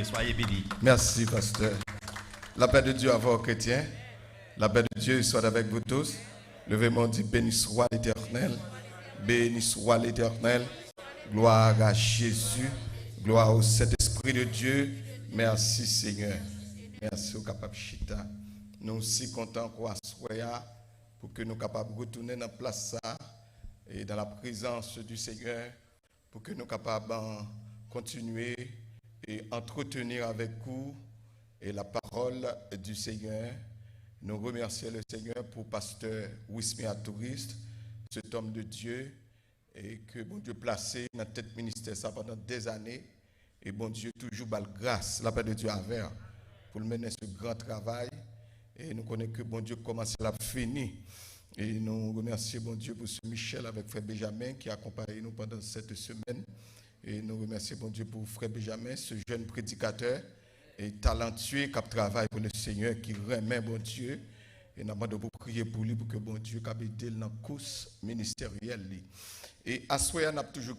prier. Soyez bénis. Merci, pasteur. La paix de Dieu à vos chrétiens. La paix de Dieu soit avec vous tous. Levez-moi, dit béni soit l'Éternel. Béni soit l'Éternel. Gloire à Jésus. Gloire au Saint-Esprit de Dieu. Merci, Seigneur. Merci au capable Chita. Nous aussi contents qu'on soit pour que nous capables de retourner dans la place ça et dans la présence du Seigneur pour que nous capables de continuer et entretenir avec vous et la parole du Seigneur. Nous remercions le Seigneur pour pasteur Wismia Touriste, cet homme de Dieu et que bon Dieu placé dans la tête ministère ça pendant des années et bon Dieu toujours bal grâce la paix de Dieu avec pour mener ce grand travail et nous connaissons que bon Dieu commence à finir et nous remercions bon Dieu pour ce Michel avec frère Benjamin qui a accompagné nous pendant cette semaine et nous remercions bon Dieu pour frère Benjamin, ce jeune prédicateur et talentueux qui travaille pour le Seigneur, qui remet bon Dieu. Et nous avons prier pour lui, pour que bon Dieu puisse aider dans la course ministérielle. Et à ce moment, nous avons toujours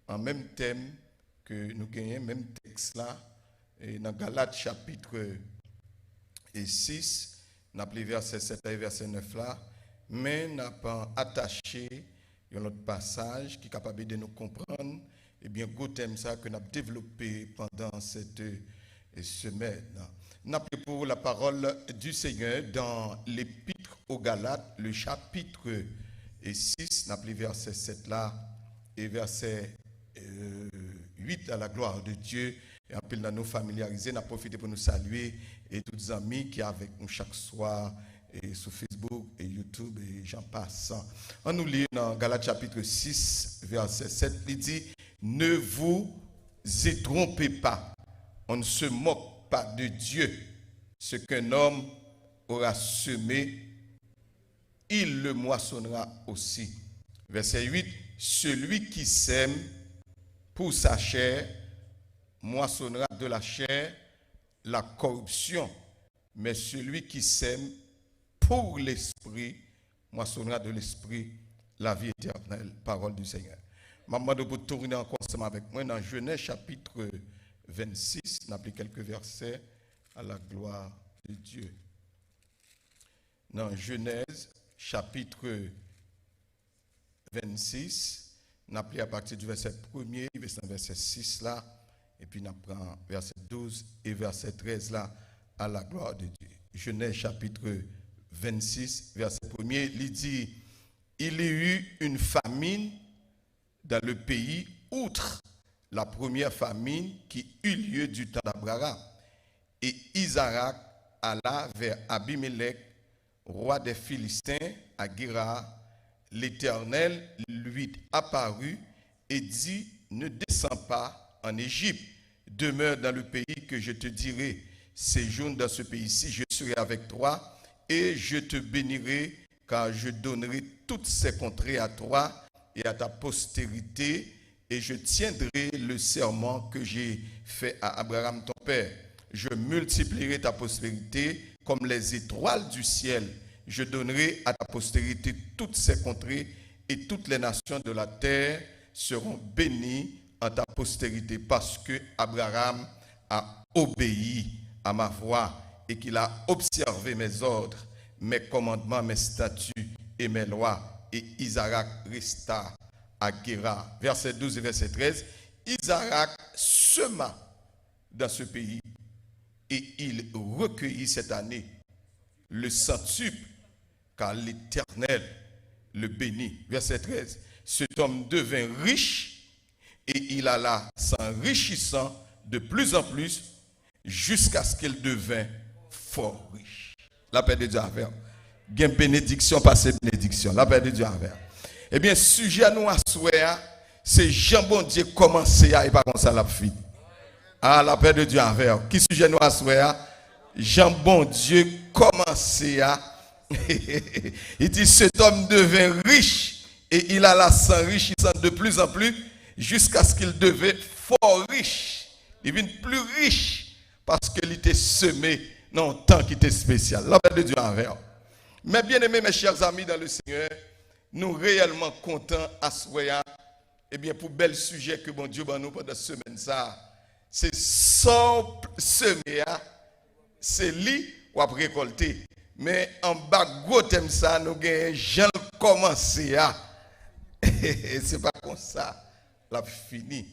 en même thème que nous gagnons, même texte là, et dans Galates chapitre 6, nous avons verset 7 et verset 9 là, mais nous avons pas attaché un autre passage qui est capable de nous comprendre, et bien, gros thème ça que nous avons développé pendant cette semaine. Nous avons pour la parole du Seigneur dans l'épître aux Galates, le chapitre 6, nous avons verset 7 là, et verset 8 à la gloire de Dieu. Et en plus, nous familiariser, nous avons profité pour nous saluer et tous les amis qui sont avec nous chaque soir et sur Facebook et YouTube et j'en passe. On nous lit dans Galates chapitre 6, verset 7, il dit « Ne vous y trompez pas, on ne se moque pas de Dieu. Ce qu'un homme aura semé, il le moissonnera aussi. » Verset 8, « Celui qui sème pour sa chair, moissonnera de la chair la corruption, mais celui qui sème pour l'esprit, moissonnera de l'esprit la vie éternelle. » Parole du Seigneur. Maman, vous tourner encore ensemble avec moi dans Genèse chapitre 26, on a pris quelques versets à la gloire de Dieu. Dans Genèse chapitre 26, on a pris à partir du verset 1er, verset 6 là, et puis on prend verset 12 et verset 13 là, à la gloire de Dieu. Genèse chapitre 26, verset 1er, il dit « Il y eut une famine dans le pays outre la première famine qui eut lieu du temps d'Abraham. Et Isaac alla vers Abimelech, roi des Philistins, à Guérar. L'Éternel lui apparut et dit, ne descends pas en Égypte, demeure dans le pays que je te dirai. Séjourne dans ce pays-ci, je serai avec toi et je te bénirai, car je donnerai toutes ces contrées à toi et à ta postérité, et je tiendrai le serment que j'ai fait à Abraham ton père. Je multiplierai ta prospérité comme les étoiles du ciel. Je donnerai à ta postérité toutes ces contrées, et toutes les nations de la terre seront bénies en ta postérité, parce que Abraham a obéi à ma voix et qu'il a observé mes ordres, mes commandements, mes statuts et mes lois. Et Isaac resta à Guérar. Verset 12 et verset 13. Isaac sema dans ce pays et il recueillit cette année le centuple, car l'Éternel le bénit. Verset 13. Cet homme devint riche et il alla s'enrichissant de plus en plus jusqu'à ce qu'il devint fort riche. La paix de Dieu avec. Gain bénédiction, passé bénédiction. La paix de Dieu avec. Eh bien, sujet à nous à souhait, c'est Jean bon Dieu commencer à et pas comme ça la fille. Ah, la paix de Dieu avec. Qui sujet nous à souhait? Jean bon Dieu commencer à. Il dit, cet homme devint riche et il alla s'enrichissant de plus en plus jusqu'à ce qu'il devint fort riche. Il devint plus riche parce qu'il était semé dans un temps qui était spécial. La paix de Dieu avec. Mais bien aimés, mes chers amis dans le Seigneur, nous réellement contents à souhait, eh bien pour bel sujet que bon Dieu nous pendant cette semaine ça, c'est sans semer, c'est lui ou à récolter. Mais en bas, gros thème ça, nous avons gens commencé à. Et c'est pas comme ça, la fini.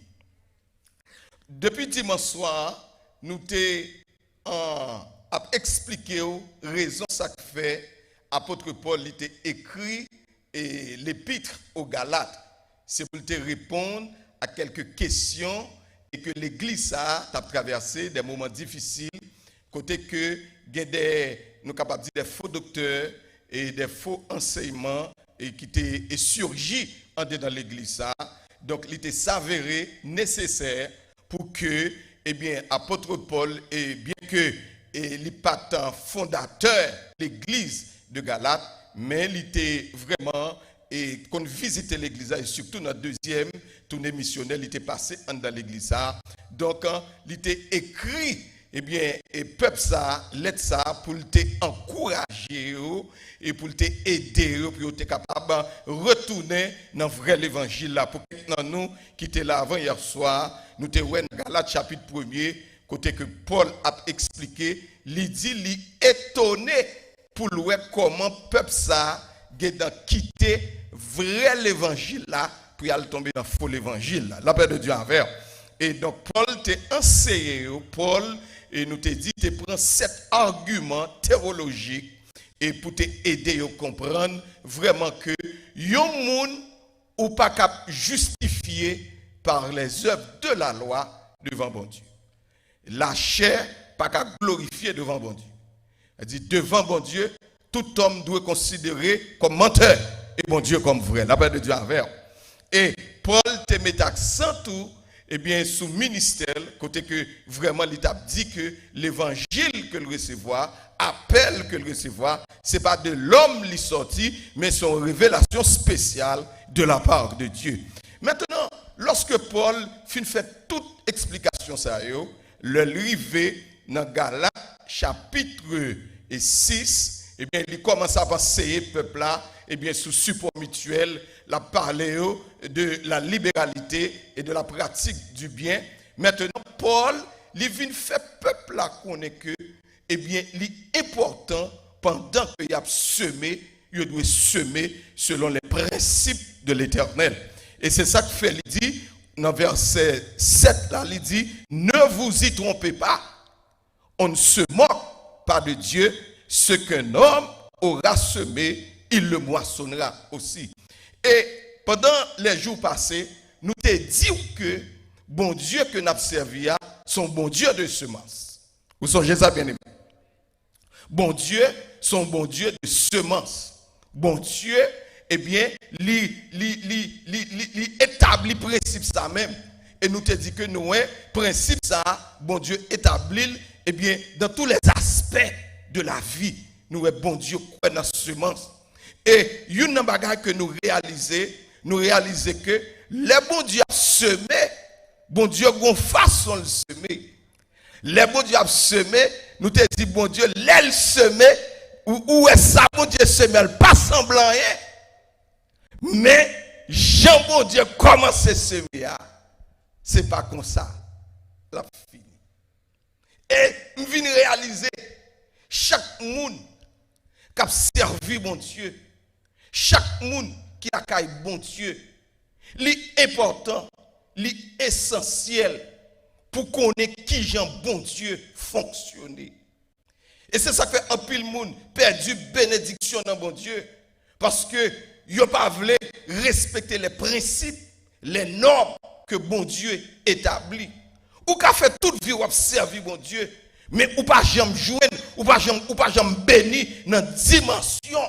Depuis dimanche soir, nous t'avons expliqué la raison ça que fait apôtre Paul il t'a écrit l'épître aux Galates. C'est pour te répondre à quelques questions et que l'église a traversé des moments difficiles, côté que nous capables de dire des faux docteurs et des faux enseignements et qui étaient surgis dans l'église. Donc, il était s'avéré nécessaire pour que, apôtre Paul, et bien que il n'est pas tant fondateur de l'église de Galate, mais il était vraiment, et qu'on visitait l'église, et surtout notre deuxième tournée missionnelle, il était passé dans l'église. Donc, il était écrit, et peuple ça, l'aide ça, pour t'encourager et pour t'aider, pour être capable de retourner dans le vrai évangile là. Pour que nous, qui étions là avant hier soir, nous étions dans Galates chapitre 1er, côté que Paul a expliqué, il dit, il étonné pour voir comment peuple ça a quitté vrai l'évangile là, pour aller tomber dans le faux évangile là. La paix de Dieu envers. Et donc Paul t'a enseigné, Paul, et nous te dit, tu prends 7 arguments théologiques et pour t'aider à comprendre vraiment que yon moun ou pas cap justifié par les œuvres de la loi devant bon Dieu. La chair pas cap glorifier devant bon Dieu. Elle dit devant bon Dieu, tout homme doit considérer comme menteur et bon Dieu comme vrai. La paix de Dieu envers. Et Paul te met accent tout sous ministère, côté que vraiment l'État dit que l'évangile que le recevoir, appel que le recevoir, c'est pas de l'homme qui sorti, mais son révélation spéciale de la part de Dieu. Maintenant, lorsque Paul fait toute explication ça, le rivé dans Galates chapitre 6, il commence à penser peuple là, sous support mutuel, la parler de la libéralité et de la pratique du bien. Maintenant, Paul, il vient faire peuple là connaît que, il est important pendant qu'il a semé, il doit semer selon les principes de l'Éternel. Et c'est ça que fait, il dit, dans verset 7 là, il dit, ne vous y trompez pas, on ne se moque pas de Dieu, ce qu'un homme aura semé, il le moissonnera aussi. Et pendant les jours passés, nous te dit que bon Dieu que nous avons servi, son bon Dieu de semences. Vous songez ça bien aimé? Bon Dieu, son bon Dieu de semences. Bon Dieu, il établit principe ça même. Et nous te dit que nous, principe ça, bon Dieu établit, dans tous les aspects de la vie, nous bon Dieu quoi dans semence. Et une bagage que nous réalisons que les bon Dieu a semé, bon Dieu a une façon de semer. Les bon Dieu a semé, nous te dit bon Dieu, l'aile semé, où est ça bon Dieu semé, elle pas semblant rien. Mais Jean bon Dieu commence à semer, c'est pas comme ça. La fini. Et nous venons réaliser chaque monde qui a servi bon Dieu, chaque monde qui a caillé bon Dieu, l'important, l'essentiel pour connaître qui Jean bon Dieu fonctionner. Et c'est ça que fait un pile monde perdu bénédiction dans bon Dieu parce que yo pas voulu respecter les principes, les normes que bon Dieu établit. Ou qu'a fait toute vie ou servi bon Dieu, mais ou pas jamais jouer, ou pas jamais béni dans dimension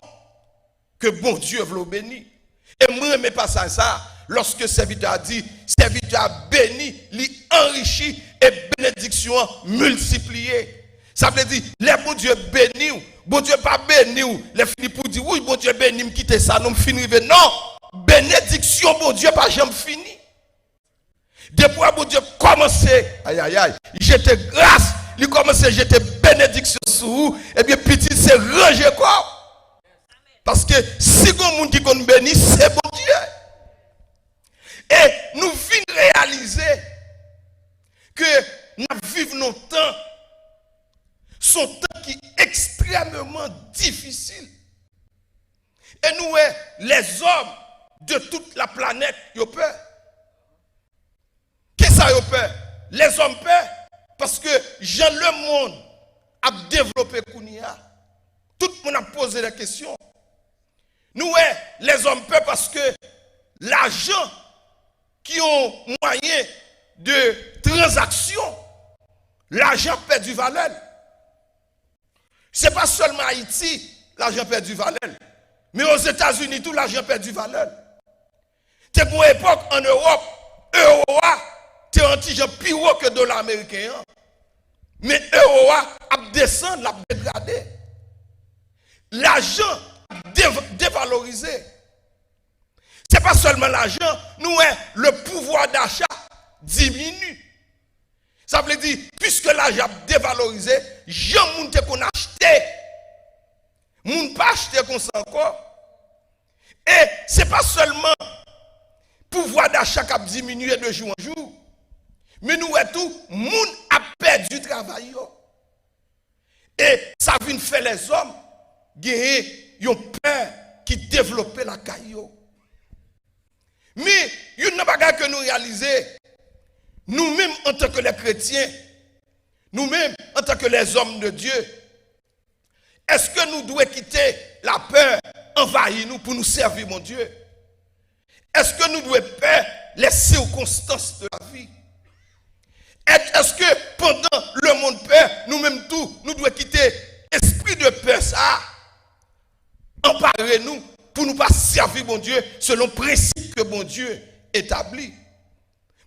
que bon Dieu veut bénir. Et moi mais pas ça lorsque serviteur a dit serviteur a béni, li enrichi et bénédiction multipliée. Ça veut dire les bon Dieu béni ou bon Dieu pas béni ou les fini pour dire oui bon Dieu béni me quitter ça non me finir non bénédiction bon Dieu pas jamais fini. Depuis bon Dieu commencé aïe j'étais grâce, il commençait jeter bénédiction sur vous et bien petit c'est ranger quoi. Parce que si bon monde qui connaît béni c'est bon Dieu. Et nous venons réaliser que nous vivons longtemps, son temps qui est extrêmement difficile. Et nous, les hommes de toute la planète, ils ont peur. Qu'est-ce que ça, ils ont peur? Les hommes peur parce que Jean le monde a développé Kounia. Tout le monde a posé la question. Nous, les hommes peur parce que l'argent qui ont moyen de transaction, l'argent perd du valeur. Ce n'est pas seulement Haïti, l'argent perd du valeur. Mais aux États-Unis, tout l'argent perd du valeur. C'est pour une époque en Europe, euro c'est un petit plus haut que le dollar américain. Mais euro a descendu, a dégradé. L'argent a dévalorisé. Ce n'est pas seulement l'argent, nous, le pouvoir d'achat diminue. Ça veut dire, puisque l'argent a dévalorisé, les gens qu'on a acheté, moun pas acheté comme ça encore. Et ce n'est pas seulement pouvoir d'achat qui a diminué de jour en jour, mais nous tout, moun a perdu travail. Et ça vient faire les hommes gagner une peur qui développe la caillou. Mais il y a une chose que nous réalisons, nous-mêmes en tant que les chrétiens, nous-mêmes en tant que les hommes de Dieu, est-ce que nous devons quitter la peur envahir nous pour nous servir mon Dieu? Est-ce que nous devons peur les circonstances de la vie? Est-ce que pendant le monde peur, nous-mêmes tous, nous devons quitter l'esprit de peur ça, emparer nous pour nous pas servir mon Dieu selon le principe que mon Dieu établit?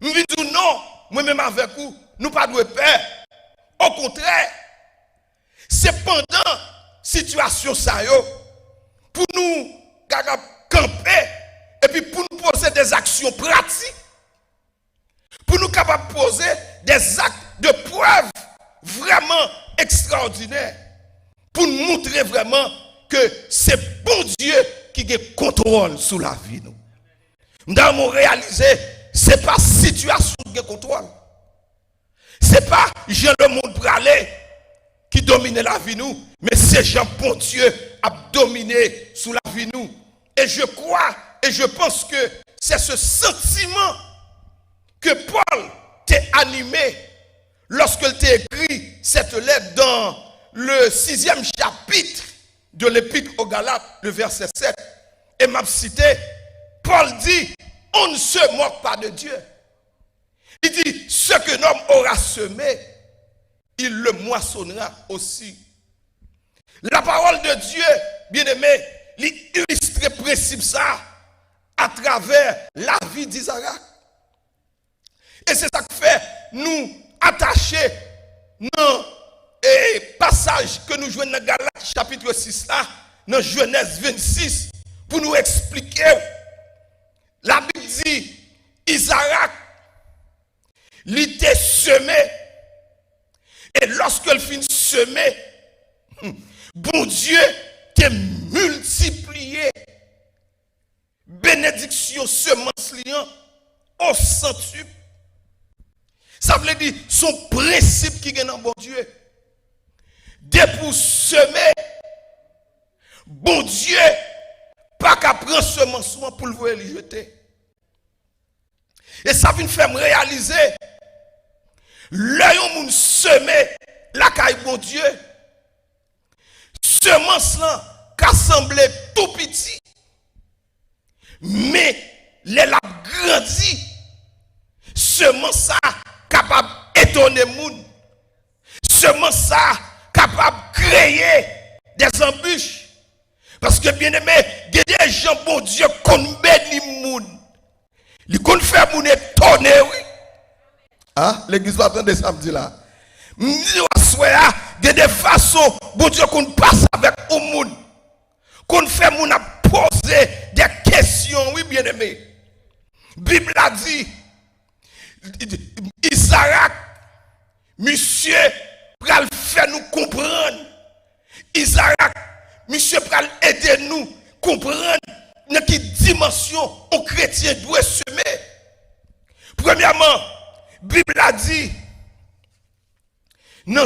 Nous disons non, moi-même avec vous, nous pas de peur. Au contraire, c'est pendant situation ça pour nous camper et puis pour nous poser des actions pratiques, pour nous capables de poser des actes de preuve vraiment extraordinaires, pour nous montrer vraiment que c'est bon Dieu qui a contrôle sur la vie. Nous avons réalisé, ce n'est pas situation qui contrôle. Ce n'est pas Jean le monde pralé qui domine la vie nous, mais c'est Jean bon Dieu a dominé sous la vie nous. Et je crois et je pense que c'est ce sentiment que Paul t'a animé lorsqu'il t'a écrit cette lettre dans le 6e chapitre de l'Épître aux Galates, le verset 7. Et m'a cité, Paul dit, on ne se moque pas de Dieu. Il dit, ce que l'homme aura semé, il le moissonnera aussi. La parole de Dieu, bien-aimé, illustre le principe ça à travers la vie d'Isaac. Et c'est ça qui fait nous attacher dans le passage que nous jouons dans Galates chapitre 6 là, dans Genèse 26, pour nous expliquer. La Bible dit, Isaac, il était semé. Et lorsqu'il finit semer, bon Dieu t'a multiplié. Bénédiction semence liant au centuple. Ça veut dire son principe qui est dans bon Dieu. Dès pour semer, bon Dieu, pas qu'à prendre semence pour le jeter. Et ça vient faire me réaliser, l'œil où nous semé la caille bon Dieu, semence là, qui semblé tout petit, mais les la grandi, semence ça, capable d'étonner les gens, semence ça, capable de créer des embûches. Parce que bien aimé, il y a des gens, bon Dieu, qu'on bénit les gens. Ils qu'on fait moun étonner, oui. Ah, l'église va attendre samedi là. Il y a des façons, bon Dieu, qu'on passe avec les gens. Qu'on fait moun à poser des questions, oui, bien aimé. Bible a dit, Isaac, monsieur, pral faire nous comprendre. Isaac, monsieur, pral aider nous comprendre dans quelle dimension un chrétien doit semer. Premièrement, Bible a dit,